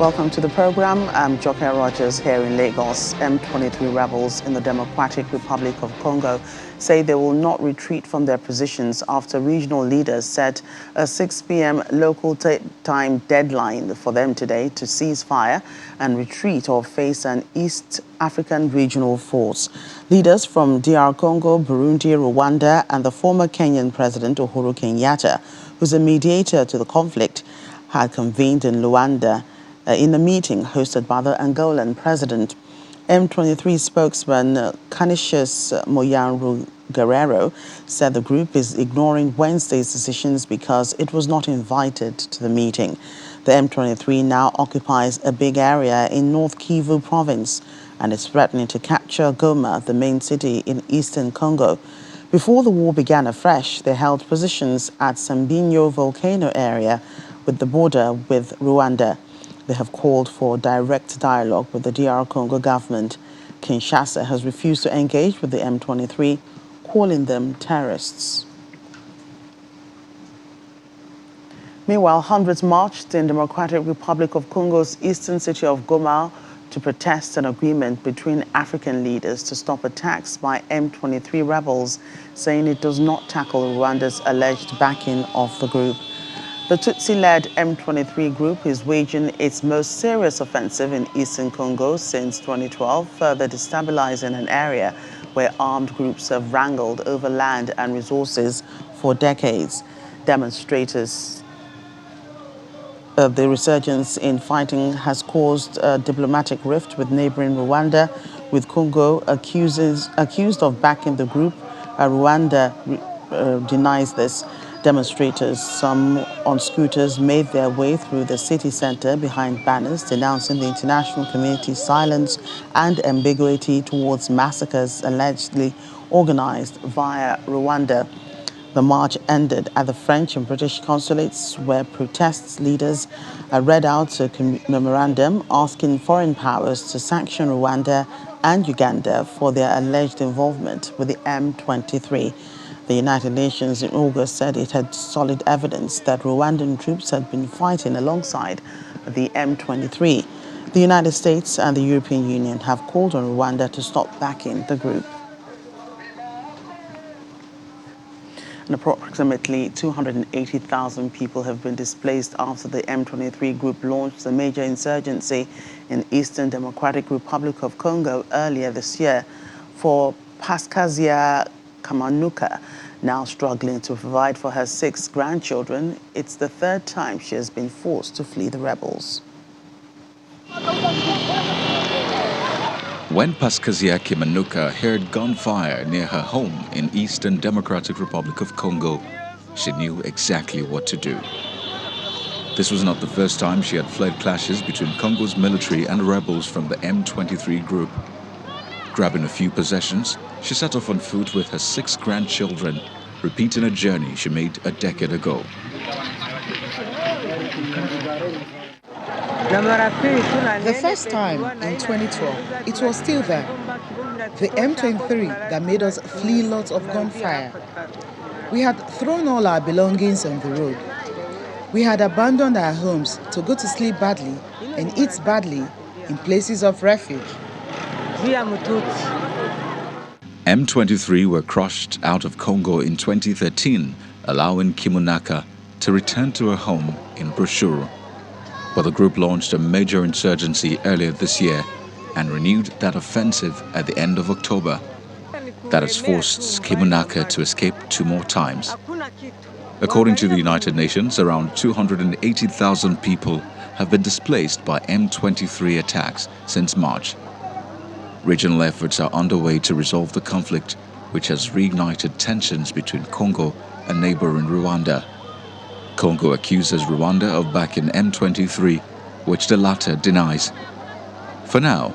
Welcome to the program. I'm Joke Rogers here in Lagos. M23 rebels in the Democratic Republic of Congo say they will not retreat from their positions after regional leaders set a 6 p.m. local time deadline for them today to cease fire and retreat or face an East African regional force. Leaders from DR Congo, Burundi, Rwanda, and the former Kenyan President Uhuru Kenyatta, who's a mediator to the conflict, had convened in Luanda in a meeting hosted by the Angolan president. M23 spokesman Canisius Moyanru Guerrero said the group is ignoring Wednesday's decisions because it was not invited to the meeting. The M23 now occupies a big area in North Kivu province and is threatening to capture Goma, the main city in eastern Congo. Before the war began afresh, they held positions at Sambinyo volcano area with the border with Rwanda. They have called for direct dialogue with the DR Congo government. Kinshasa has refused to engage with the M23, calling them terrorists. Meanwhile, hundreds marched in Democratic Republic of Congo's eastern city of Goma to protest an agreement between African leaders to stop attacks by M23 rebels, saying it does not tackle Rwanda's alleged backing of the group. The Tutsi-led M23 group is waging its most serious offensive in eastern Congo since 2012, further destabilizing an area where armed groups have wrangled over land and resources for decades. Demonstrators the resurgence in fighting has caused a diplomatic rift with neighboring Rwanda, with Congo accused of backing the group. Rwanda denies this. Demonstrators, some on scooters, made their way through the city center behind banners denouncing the international community's silence and ambiguity towards massacres allegedly organized via Rwanda. The march ended at the French and British consulates, where protest leaders read out a memorandum asking foreign powers to sanction Rwanda and Uganda for their alleged involvement with the M23. The United Nations in August said it had solid evidence that Rwandan troops had been fighting alongside the M23. The United States and the European Union have called on Rwanda to stop backing the group. And approximately 280,000 people have been displaced after the M23 group launched a major insurgency in Eastern Democratic Republic of Congo earlier this year. For Pascazia Kamanuka, now struggling to provide for her 6 grandchildren, it's the third time she has been forced to flee the rebels. When Pascazia Kamanuka heard gunfire near her home in Eastern Democratic Republic of Congo, she knew exactly what to do. This was not the first time she had fled clashes between Congo's military and rebels from the M23 group. Grabbing a few possessions, she set off on foot with her 6 grandchildren, repeating a journey she made a decade ago. The first time, in 2012, it was still there. The M23 that made us flee lots of gunfire. We had thrown all our belongings on the road. We had abandoned our homes to go to sleep badly and eat badly in places of refuge. M23 were crushed out of Congo in 2013, allowing Kamanuka to return to her home in Bushuru. But the group launched a major insurgency earlier this year and renewed that offensive at the end of October. That has forced Kamanuka to escape 2 more times. According to the United Nations, around 280,000 people have been displaced by M23 attacks since March. Regional efforts are underway to resolve the conflict, which has reignited tensions between Congo and neighboring Rwanda. Congo accuses Rwanda of backing M23, which the latter denies. For now,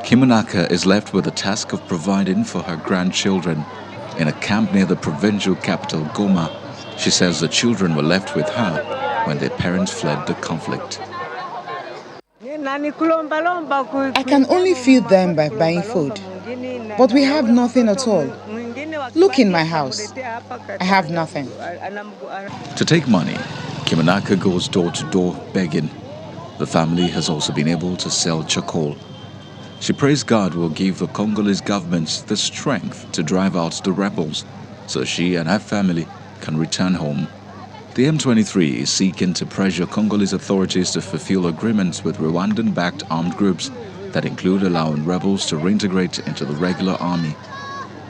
Kamanuka is left with the task of providing for her grandchildren. In a camp near the provincial capital, Goma, she says the children were left with her when their parents fled the conflict. I can only feed them by buying food, but we have nothing at all. Look in my house. I have nothing. To take money, Kamanuka goes door to door begging. The family has also been able to sell charcoal. She prays God will give the Congolese government the strength to drive out the rebels so she and her family can return home. The M23 is seeking to pressure Congolese authorities to fulfill agreements with Rwandan-backed armed groups that include allowing rebels to reintegrate into the regular army.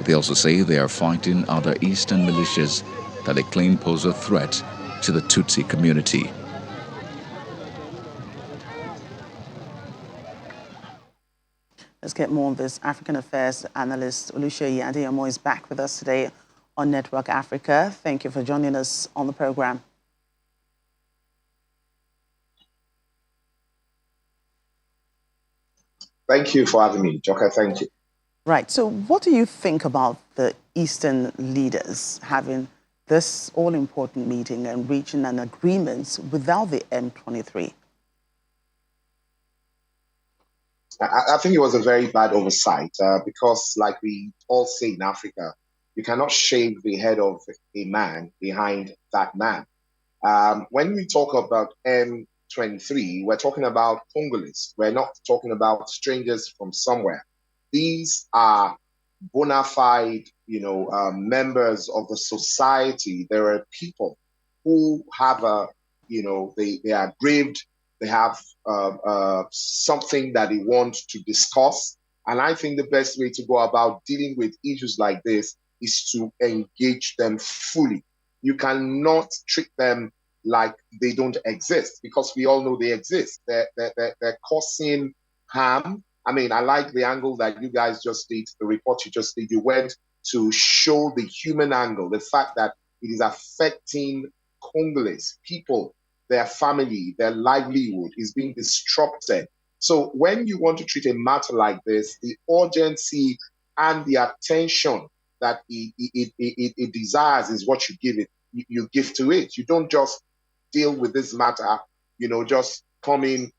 They also say they are fighting other eastern militias that they claim pose a threat to the Tutsi community. Let's get more on this. African Affairs analyst Oluseyi Adeyemo is back with us today on Network Africa. Thank you for joining us on the program. Thank you for having me, Joker. Thank you. Right. So what do you think about the Eastern leaders having this all-important meeting and reaching an agreement without the M23? I think it was a very bad oversight because, like we all say in Africa, you cannot shave the head of a man behind that man. When we talk about M23, we're talking about Congolese. We're not talking about strangers from somewhere. These are bona fide, members of the society. There are people who have they are aggrieved. They have something that they want to discuss. And I think the best way to go about dealing with issues like this is to engage them fully. You cannot treat them like they don't exist because we all know they exist. They're causing harm. I mean, I like the angle that you guys just did, the report you just did. You went to show the human angle, the fact that it is affecting Congolese people, their family, their livelihood is being disrupted. So when you want to treat a matter like this, the urgency and the attention that it desires is what you give it. You give to it. You don't just deal with this matter, just come in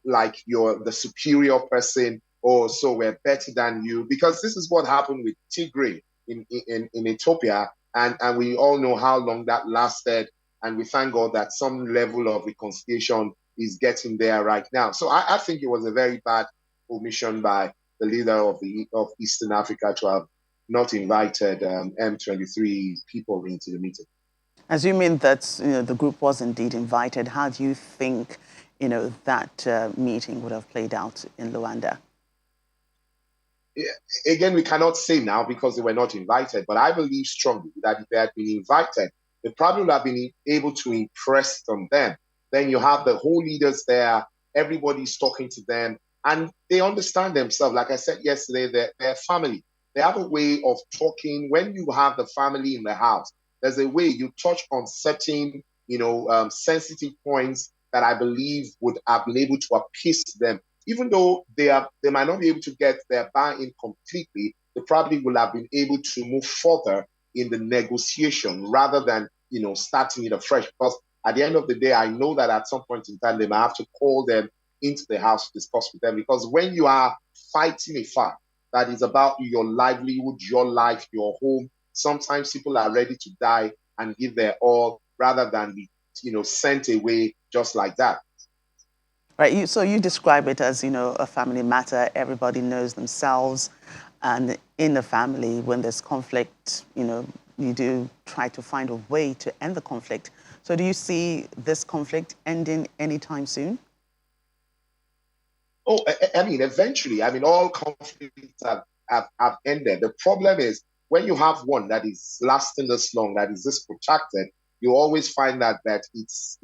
like you're the superior person, or so we're better than you, because this is what happened with Tigray in Ethiopia, and we all know how long that lasted, and we thank God that some level of reconciliation is getting there right now. So I think it was a very bad omission by the leader of Eastern Africa to have not invited M23 people into the meeting. Assuming that the group was indeed invited, how do you think that meeting would have played out in Luanda? Again, we cannot say now because they were not invited, but I believe strongly that if they had been invited, they probably would have been able to impress on them. Then you have the whole leaders there, everybody's talking to them, and they understand themselves. Like I said yesterday, they're family. They have a way of talking. When you have the family in the house, there's a way you touch on certain, sensitive points that I believe would have been able to appease them. Even though they might not be able to get their buy-in completely, they probably will have been able to move further in the negotiation rather than, starting it afresh. Because at the end of the day, I know that at some point in time, they might have to call them into the house to discuss with them. Because when you are fighting a fight that is about your livelihood, your life, your home, sometimes people are ready to die and give their all rather than be, sent away just like that. Right. So you describe it as, a family matter. Everybody knows themselves. And in the family, when there's conflict, you do try to find a way to end the conflict. So do you see this conflict ending anytime soon? Oh, I mean, eventually, all conflicts have ended. The problem is when you have one that is lasting this long, that is this protracted, you always find that it's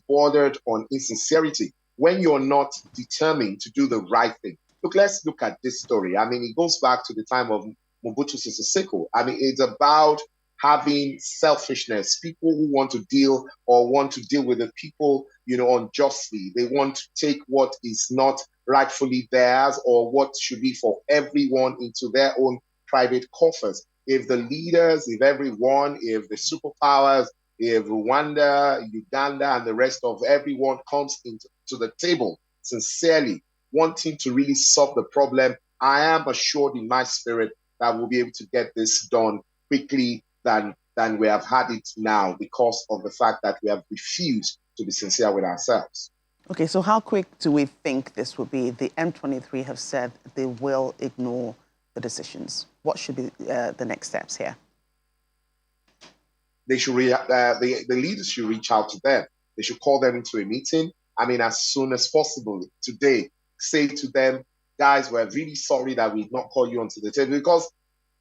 bordered on insincerity when you're not determined to do the right thing. Look, let's look at this story. It goes back to the time of Mobutu Sese Seko. It's about having selfishness, people who want to deal with the people, unjustly. They want to take what is not rightfully theirs or what should be for everyone into their own private coffers. If the leaders, if everyone, if the superpowers, if Rwanda, Uganda, and the rest of everyone comes into the table sincerely, wanting to really solve the problem, I am assured in my spirit that we'll be able to get this done quickly than we have had it now because of the fact that we have refused to be sincere with ourselves. Okay, so how quick do we think this will be? The M23 have said they will ignore the decisions. What should be the next steps here? They should the leaders should reach out to them. They should call them into a meeting. I mean, as soon as possible today. Say to them, guys, we're really sorry that we did not call you onto the table, because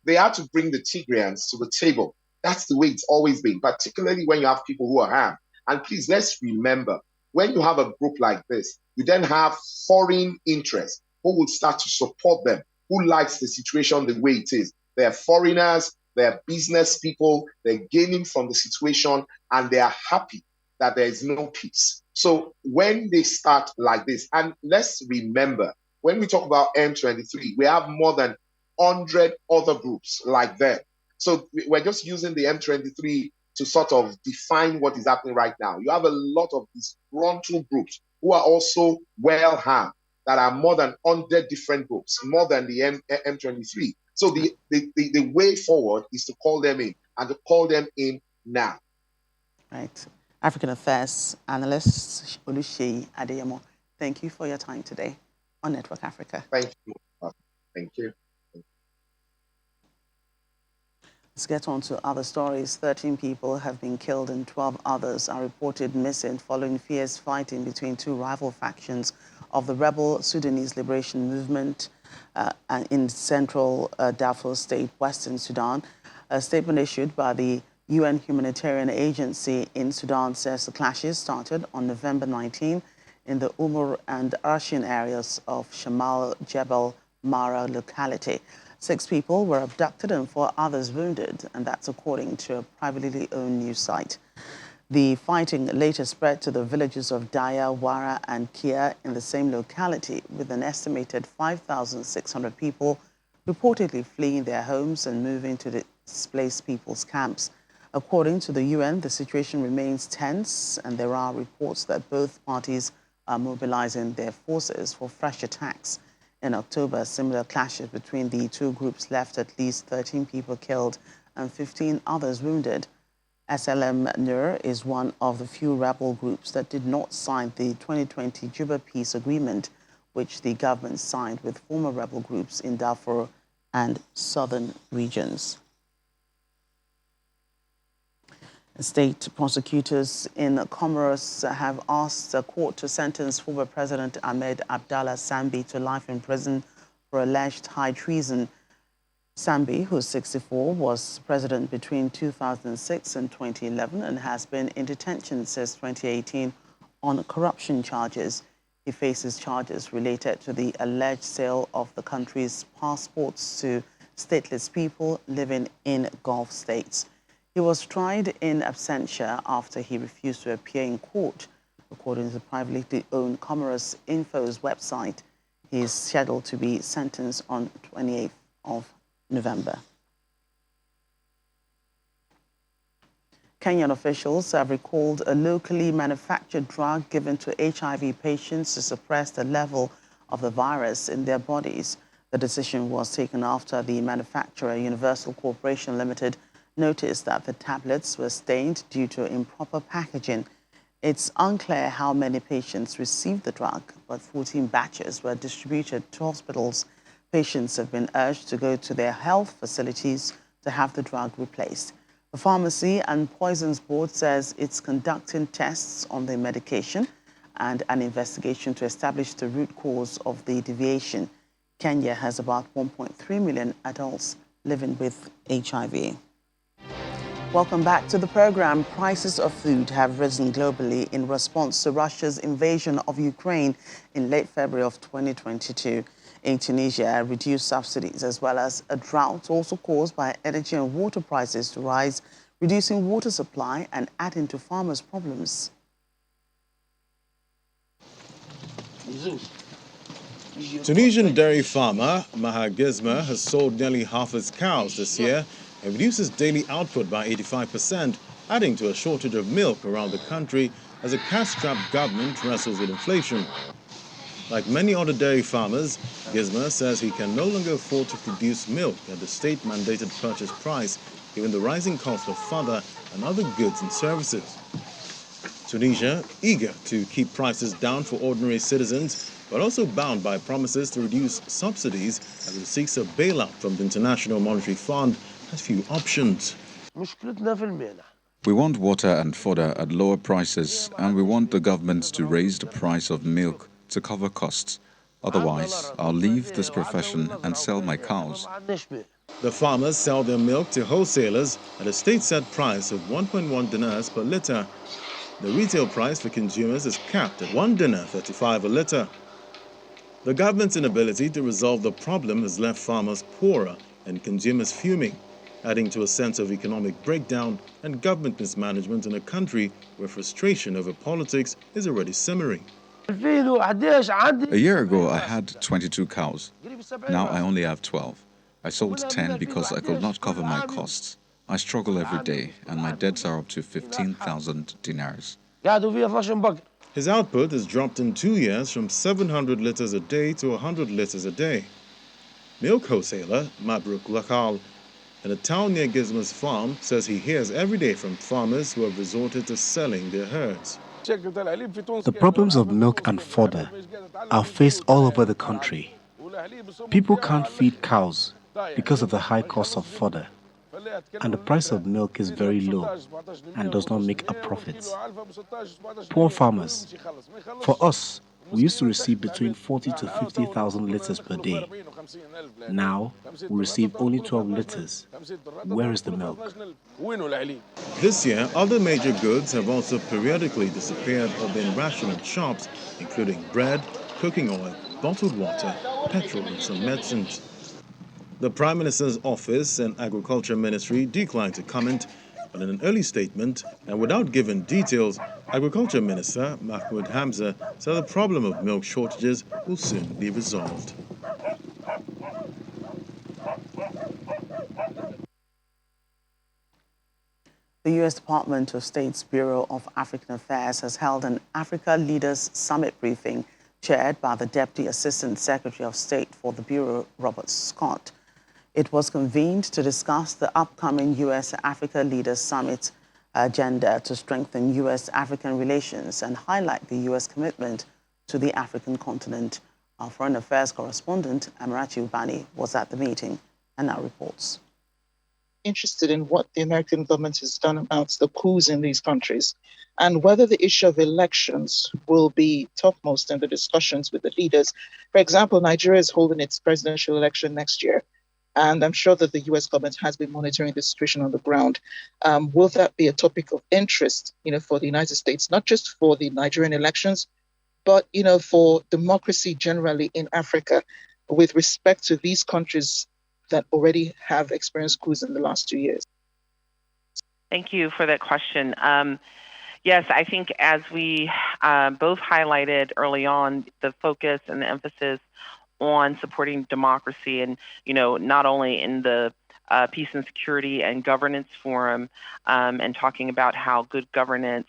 they had to bring the Tigrayans to the table. That's the way it's always been, particularly when you have people who are harmed. And please, let's remember, when you have a group like this, you then have foreign interests who will start to support them, who likes the situation the way it is. They're foreigners, they're business people, they're gaining from the situation, and they are happy that there is no peace. So when they start like this, and let's remember, when we talk about M23, we have more than 100 other groups like that. So we're just using the M23 to sort of define what is happening right now. You have a lot of disgruntled groups who are also well harmed, that are more than 100 different groups, more than the M23. So the way forward is to call them in, and to call them in now. Right. African Affairs analyst Oluseyi Adeyemo, thank you for your time today on Network Africa. Thank you. Thank you. Let's get on to other stories. 13 people have been killed and 12 others are reported missing following fierce fighting between two rival factions of the rebel Sudanese Liberation Movement in central Darfur State, Western Sudan. A statement issued by the UN Humanitarian Agency in Sudan says the clashes started on November 19 in the Umur and Arshin areas of Shamal Jebel Mara locality. 6 people were abducted and 4 others wounded, and that's according to a privately owned news site. The fighting later spread to the villages of Daya, Wara, and Kia in the same locality, with an estimated 5,600 people reportedly fleeing their homes and moving to the displaced people's camps. According to the UN, the situation remains tense, and there are reports that both parties are mobilizing their forces for fresh attacks. In October, similar clashes between the two groups left at least 13 people killed and 15 others wounded. SLM-Nur is one of the few rebel groups that did not sign the 2020 Juba Peace Agreement, which the government signed with former rebel groups in Darfur and southern regions. State prosecutors in Comoros have asked the court to sentence former President Ahmed Abdallah Sambi to life in prison for alleged high treason. Sambi, who's 64, was president between 2006 and 2011 and has been in detention since 2018 on corruption charges. He faces charges related to the alleged sale of the country's passports to stateless people living in Gulf states. He was tried in absentia after he refused to appear in court. According to the privately owned Comoros Info's website, he is scheduled to be sentenced on 28th of November. Kenyan officials have recalled a locally manufactured drug given to HIV patients to suppress the level of the virus in their bodies. The decision was taken after the manufacturer, Universal Corporation Limited, noticed that the tablets were stained due to improper packaging. It's unclear how many patients received the drug, but 14 batches were distributed to hospitals. Patients have been urged to go to their health facilities to have the drug replaced. The Pharmacy and Poisons Board says it's conducting tests on the medication and an investigation to establish the root cause of the deviation. Kenya has about 1.3 million adults living with HIV. Welcome back to the program. Prices of food have risen globally in response to Russia's invasion of Ukraine in late February of 2022. In Tunisia, reduced subsidies as well as a drought also caused by energy and water prices to rise, reducing water supply and adding to farmers' problems. Tunisian dairy farmer Maha Gezma has sold nearly half his cows this year and reduces daily output by 85%, adding to a shortage of milk around the country as a cash-strapped government wrestles with inflation. Like many other dairy farmers, Gezma says he can no longer afford to produce milk at the state-mandated purchase price, given the rising cost of fodder and other goods and services. Tunisia, eager to keep prices down for ordinary citizens, but also bound by promises to reduce subsidies as it seeks a bailout from the International Monetary Fund, has few options. We want water and fodder at lower prices, and we want the government to raise the price of milk to cover costs. Otherwise, I'll leave this profession and sell my cows. The farmers sell their milk to wholesalers at a state-set price of 1.1 dinars per litre. The retail price for consumers is capped at 1 dinar 35 a litre. The government's inability to resolve the problem has left farmers poorer and consumers fuming, adding to a sense of economic breakdown and government mismanagement in a country where frustration over politics is already simmering. A year ago, I had 22 cows. Now I only have 12. I sold 10 because I could not cover my costs. I struggle every day, and my debts are up to 15,000 dinars. His output has dropped in 2 years from 700 litres a day to 100 litres a day. Milk wholesaler Mabruk Lakal in a town near Gizma's farm says he hears every day from farmers who have resorted to selling their herds. The problems of milk and fodder are faced all over the country. People can't feed cows because of the high cost of fodder, and the price of milk is very low and does not make a profit. Poor farmers. For us, we used to receive between 40 to 50,000 litres per day. Now, we receive only 12 litres. Where is the milk? This year, other major goods have also periodically disappeared or been rationed in shops, including bread, cooking oil, bottled water, petrol, and some medicines. The Prime Minister's Office and Agriculture Ministry declined to comment, but in an early statement, and without giving details, Agriculture Minister Mahmoud Hamza said the problem of milk shortages will soon be resolved. The U.S. Department of State's Bureau of African Affairs has held an Africa Leaders Summit briefing chaired by the Deputy Assistant Secretary of State for the Bureau, Robert Scott. It was convened to discuss the upcoming U.S.-Africa Leaders Summit agenda to strengthen U.S.-African relations and highlight the U.S. commitment to the African continent. Our Foreign Affairs correspondent, Amarachi Ubani, was at the meeting and now reports. Interested in what the American government has done about the coups in these countries and whether the issue of elections will be topmost in the discussions with the leaders. For example, Nigeria is holding its presidential election next year, and I'm sure that the U.S. government has been monitoring the situation on the ground. Will that be a topic of interest, for the United States, not just for the Nigerian elections, but, for democracy generally in Africa with respect to these countries that already have experienced coups in the last 2 years? Thank you for that question. Yes, I think as we both highlighted early on, the focus and the emphasis on supporting democracy and, not only in the Peace and Security and Governance Forum and talking about how good governance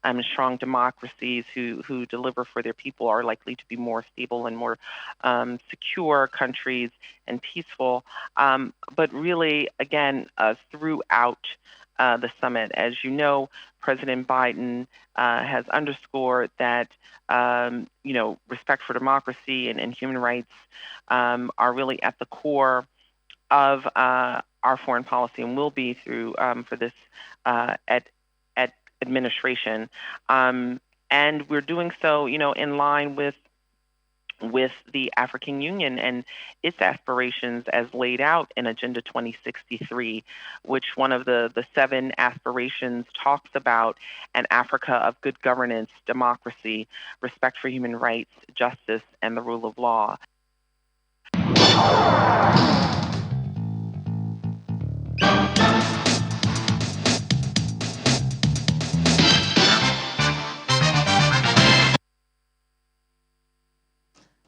and strong democracies who deliver for their people are likely to be more stable and more secure countries and peaceful. But really, again, throughout the summit, as you know, President Biden has underscored that, respect for democracy and human rights are really at the core of our foreign policy and will be through for this at administration, and we're doing so, in line with the African Union and its aspirations as laid out in Agenda 2063, which one of the 7 aspirations talks about an Africa of good governance, democracy, respect for human rights, justice, and the rule of law.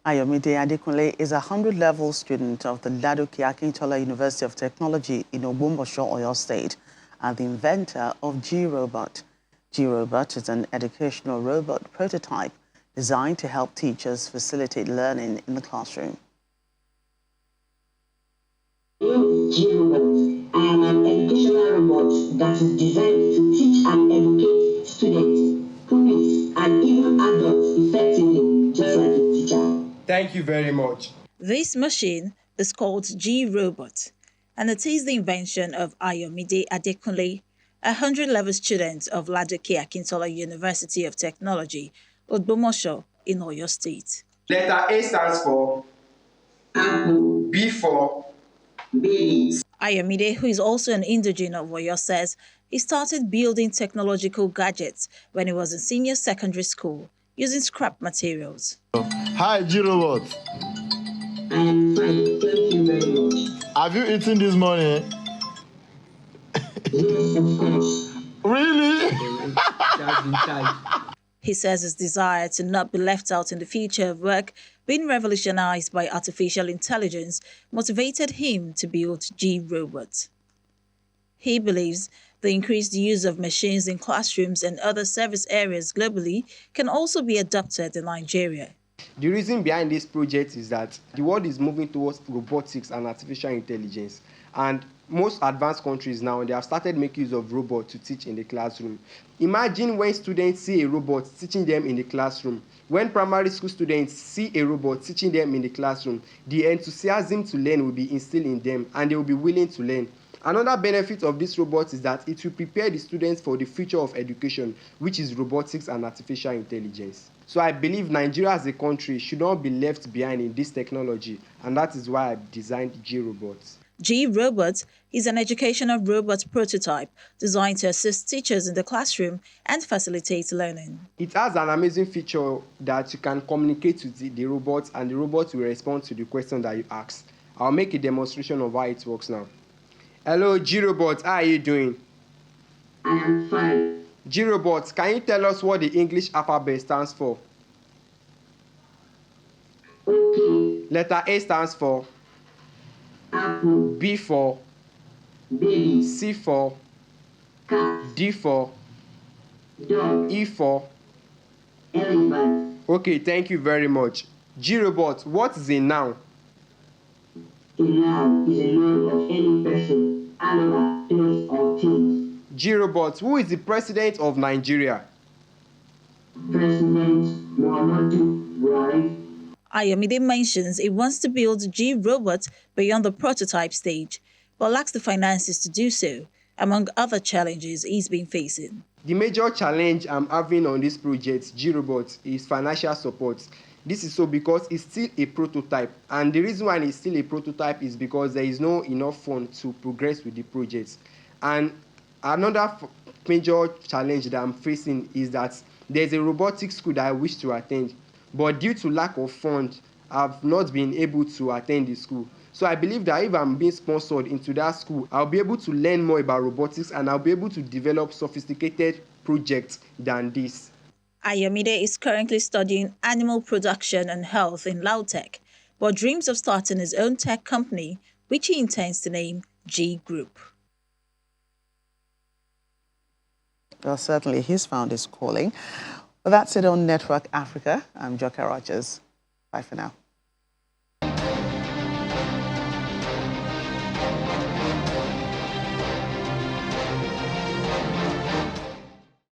Ayomide Adekunle is a 100-level student of the Ladoke Akintola University of Technology in Ogbomosho, Oyo State, and the inventor of G-Robot. G-Robot is an educational robot prototype designed to help teachers facilitate learning in the classroom. G-Robot. I am an educational robot that is designed to teach and educate students who Thank you very much. This machine is called G-Robot, and it is the invention of Ayomide Adekunle, a 100-level student of Ladoke Akintola University of Technology, Ogbomosho, in Oyo State. Letter A stands for B for babies. Ayomide, who is also an indigene of Oyo, says he started building technological gadgets when he was in senior secondary school using scrap materials. Hi, G-Robot. I'm fine, thank you very much. Have you eaten this morning? Really? He says his desire to not be left out in the future of work being revolutionized by artificial intelligence motivated him to build G-Robot. He believes the increased use of machines in classrooms and other service areas globally can also be adopted in Nigeria. The reason behind this project is that the world is moving towards robotics and artificial intelligence, and most advanced countries now, they have started making use of robots to teach in the classroom. Imagine when students see a robot teaching them in the classroom. When primary school students see a robot teaching them in the classroom, the enthusiasm to learn will be instilled in them and they will be willing to learn. Another benefit of this robot is that it will prepare the students for the future of education, which is robotics and artificial intelligence. So I believe Nigeria as a country should not be left behind in this technology, and that is why I designed G-Robots. G-Robot is an educational robot prototype designed to assist teachers in the classroom and facilitate learning. It has an amazing feature that you can communicate with the robot, and the robot will respond to the question that you ask. I'll make a demonstration of how it works now. Hello, G-Robot, how are you doing? I am fine. G-Robot, can you tell us what the English alphabet stands for? Okay. Letter A stands for Apple. B for Baby. C for Cat. D for Dog. E for Elephant. Okay, thank you very much. G-Robot, what is a noun? A noun is a name of any person, animal, place, or thing. G-Robot, who is the president of Nigeria? President Muhammadu Buhari. Ayomide mentions he wants to build G-Robot beyond the prototype stage, but lacks the finances to do so, among other challenges he's been facing. The major challenge I'm having on this project, G-Robot, is financial support. This is so because it's still a prototype, and the reason why it's still a prototype is because there is no enough fund to progress with the project. And another major challenge that I'm facing is that there's a robotics school that I wish to attend, but due to lack of funds, I've not been able to attend the school. So I believe that if I'm being sponsored into that school, I'll be able to learn more about robotics and I'll be able to develop sophisticated projects than this. Ayomide is currently studying animal production and health in Lautech, but dreams of starting his own tech company, which he intends to name G Group. Well, certainly he's found his calling. Well, that's it on Network Africa. I'm Joker Rogers. Bye for now.